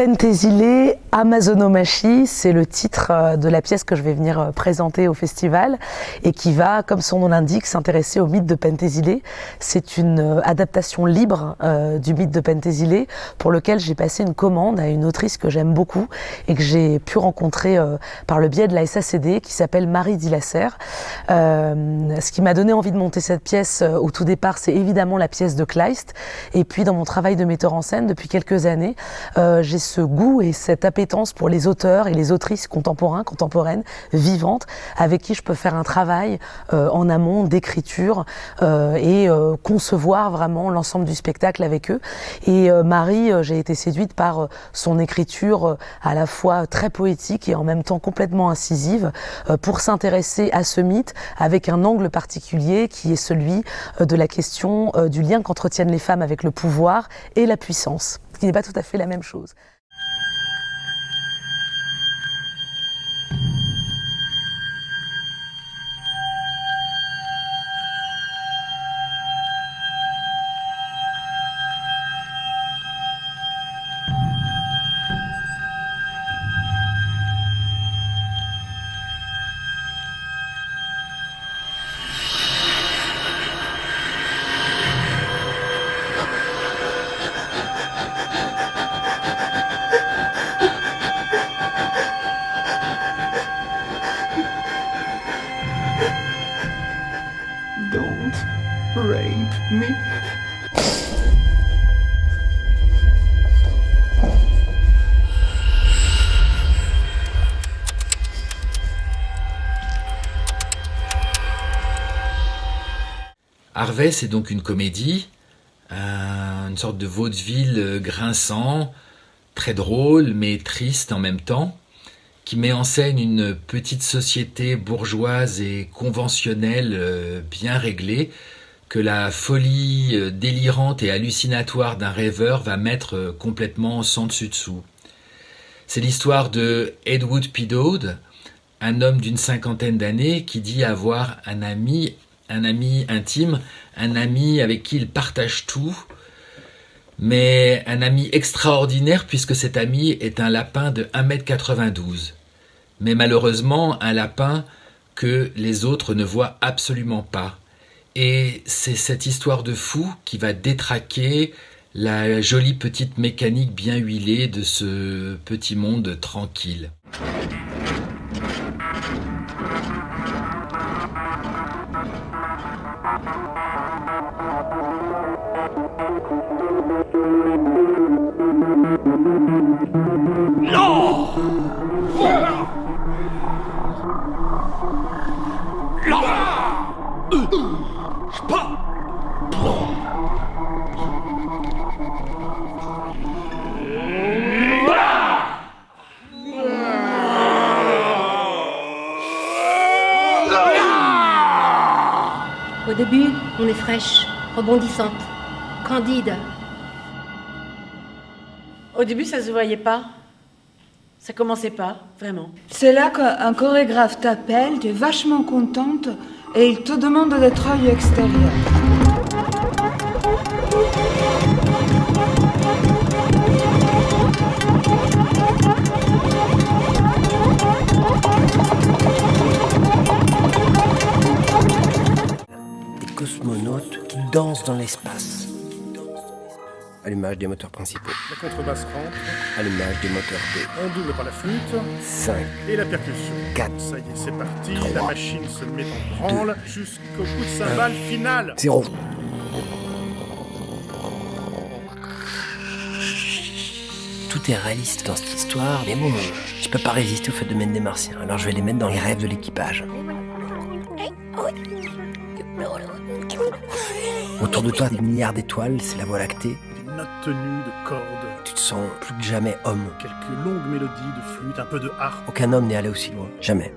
Penthesilée, Amazonomachie, c'est le titre de la pièce que je vais venir présenter au festival et qui va, comme son nom l'indique, s'intéresser au mythe de Penthesilée. C'est une adaptation libre du mythe de Penthesilée pour lequel j'ai passé une commande à une autrice que j'aime beaucoup et que j'ai pu rencontrer par le biais de la SACD qui s'appelle Marie Dillasser. Ce qui m'a donné envie de monter cette pièce au tout départ, c'est évidemment la pièce de Kleist. Et puis dans mon travail de metteur en scène depuis quelques années, j'ai ce goût et cette appétence pour les auteurs et les autrices contemporaines, vivantes, avec qui je peux faire un travail en amont d'écriture et concevoir vraiment l'ensemble du spectacle avec eux. Et Marie, j'ai été séduite par son écriture à la fois très poétique et en même temps complètement incisive pour s'intéresser à ce mythe avec un angle particulier qui est celui de la question du lien qu'entretiennent les femmes avec le pouvoir et la puissance, ce qui n'est pas tout à fait la même chose. Rape me. Harvey, c'est donc une comédie, une sorte de vaudeville grinçant, très drôle mais triste en même temps, qui met en scène une petite société bourgeoise et conventionnelle bien réglée, que la folie délirante et hallucinatoire d'un rêveur va mettre complètement sans dessus-dessous. C'est l'histoire de Ed Wood Pedode, un homme d'une cinquantaine d'années qui dit avoir un ami intime, un ami avec qui il partage tout, mais un ami extraordinaire puisque cet ami est un lapin de 1,92 m. Mais malheureusement, un lapin que les autres ne voient absolument pas. Et c'est cette histoire de fou qui va détraquer la jolie petite mécanique bien huilée de ce petit monde tranquille. Au début, on est fraîche, rebondissante, candide. Au début, ça se voyait pas. Ça commençait pas, vraiment. C'est là qu'un chorégraphe t'appelle, tu es vachement contente et il te demande d'être œil extérieur. Des cosmonautes qui dansent dans l'espace. Allumage des moteurs principaux. La contrebasse rentre. Allumage des moteurs 2. On double par la flûte. 5. Et la percussion. 4. Ça y est, c'est parti. 3, la machine se met en branle jusqu'au coup de cymbale final. 0. Tout est réaliste dans cette histoire, mais bon, je peux pas résister au fait de mettre des martiens, alors je vais les mettre dans les rêves de l'équipage. Autour de toi, des milliards d'étoiles, c'est la Voie lactée. Des notes tenues de cordes. Tu te sens plus que jamais homme. Quelques longues mélodies de flûte, un peu de harpe. Aucun homme n'est allé aussi loin. Jamais.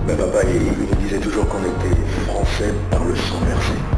Ben papa, il me disait toujours qu'on était français par le sang versé.